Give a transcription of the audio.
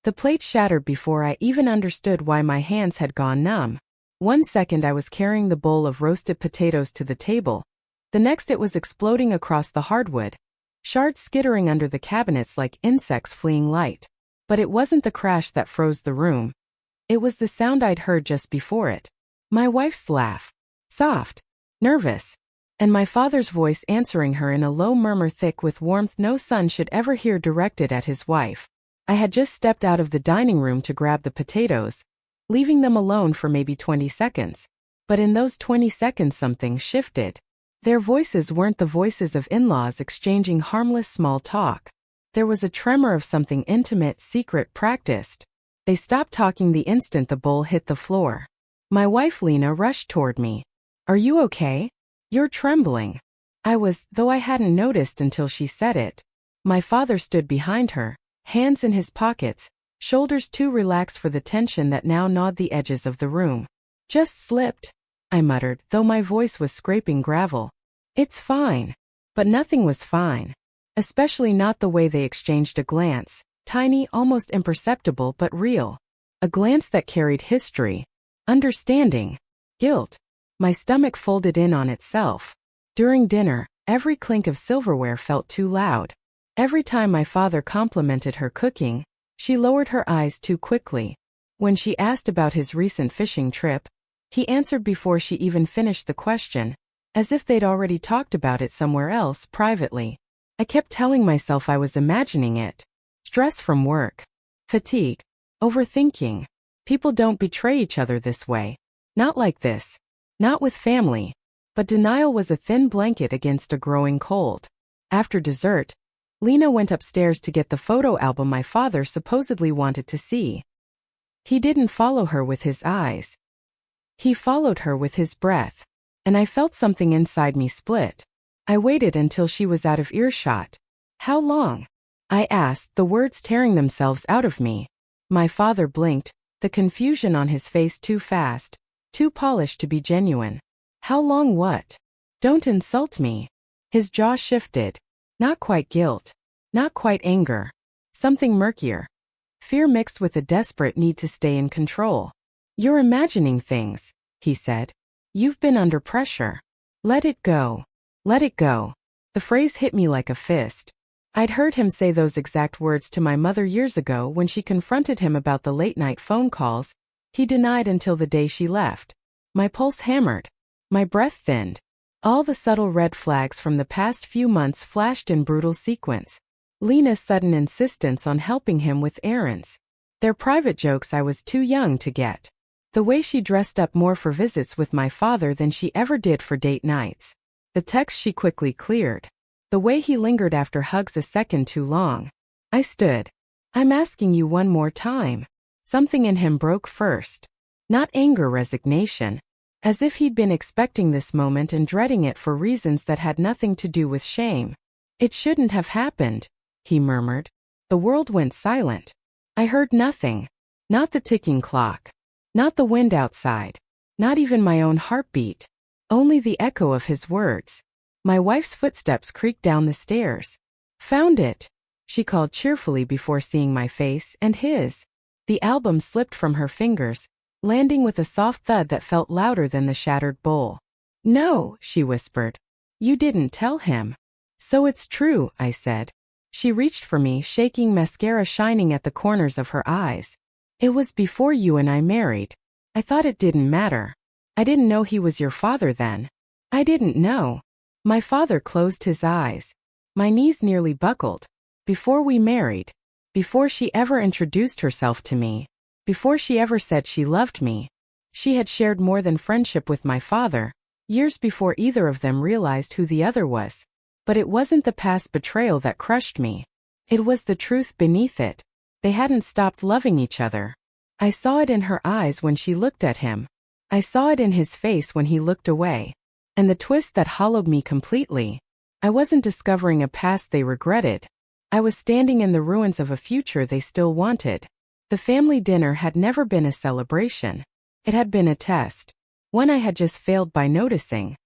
The plate shattered before I even understood why my hands had gone numb. 1 second I was carrying the bowl of roasted potatoes to the table. The next it was exploding across the hardwood, shards skittering under the cabinets like insects fleeing light. But it wasn't the crash that froze the room. It was the sound I'd heard just before it. My wife's laugh. Soft. Nervous. And my father's voice answering her in a low murmur thick with warmth no son should ever hear directed at his wife. I had just stepped out of the dining room to grab the potatoes, leaving them alone for maybe 20 seconds. But in those 20 seconds something shifted. Their voices weren't the voices of in-laws exchanging harmless small talk. There was a tremor of something intimate, secret, practiced. They stopped talking the instant the bowl hit the floor. My wife Lena rushed toward me. "Are you okay? You're trembling." I was, though I hadn't noticed until she said it. My father stood behind her, hands in his pockets, shoulders too relaxed for the tension that now gnawed the edges of the room. "Just slipped," I muttered, though my voice was scraping gravel. "It's fine." But nothing was fine. Especially not the way they exchanged a glance, tiny, almost imperceptible but real. A glance that carried history, understanding, guilt. My stomach folded in on itself. During dinner, every clink of silverware felt too loud. Every time my father complimented her cooking, she lowered her eyes too quickly. When she asked about his recent fishing trip, he answered before she even finished the question, as if they'd already talked about it somewhere else privately. I kept telling myself I was imagining it. Stress from work. Fatigue. Overthinking. People don't betray each other this way. Not like this. Not with family. But denial was a thin blanket against a growing cold. After dessert, Lena went upstairs to get the photo album my father supposedly wanted to see. He didn't follow her with his eyes. He followed her with his breath. And I felt something inside me split. I waited until she was out of earshot. "How long?" I asked, the words tearing themselves out of me. My father blinked, the confusion on his face too fast, too polished to be genuine. "How long what? Don't insult me." His jaw shifted. Not quite guilt. Not quite anger. Something murkier. Fear mixed with a desperate need to stay in control. "You're imagining things," he said. "You've been under pressure. Let it go. Let it go." The phrase hit me like a fist. I'd heard him say those exact words to my mother years ago when she confronted him about the late-night phone calls. He denied until the day she left. My pulse hammered. My breath thinned. All the subtle red flags from the past few months flashed in brutal sequence. Lena's sudden insistence on helping him with errands. Their private jokes I was too young to get. The way she dressed up more for visits with my father than she ever did for date nights. The text she quickly cleared. The way he lingered after hugs a second too long. I stood. "I'm asking you one more time." Something in him broke first. Not anger, resignation. As if he'd been expecting this moment and dreading it for reasons that had nothing to do with shame. "It shouldn't have happened," he murmured. The world went silent. I heard nothing. Not the ticking clock. Not the wind outside. Not even my own heartbeat. Only the echo of his words. My wife's footsteps creaked down the stairs. "Found it," she called cheerfully before seeing my face and his. The album slipped from her fingers, landing with a soft thud that felt louder than the shattered bowl. "No," she whispered. "You didn't tell him." "So it's true," I said. She reached for me, shaking mascara shining at the corners of her eyes. "It was before you and I married. I thought it didn't matter. I didn't know he was your father then. I didn't know." My father closed his eyes. My knees nearly buckled. Before we married. Before she ever introduced herself to me. Before she ever said she loved me. She had shared more than friendship with my father, years before either of them realized who the other was. But it wasn't the past betrayal that crushed me. It was the truth beneath it. They hadn't stopped loving each other. I saw it in her eyes when she looked at him. I saw it in his face when he looked away. And the twist that hollowed me completely. I wasn't discovering a past they regretted. I was standing in the ruins of a future they still wanted. The family dinner had never been a celebration. It had been a test. One I had just failed by noticing.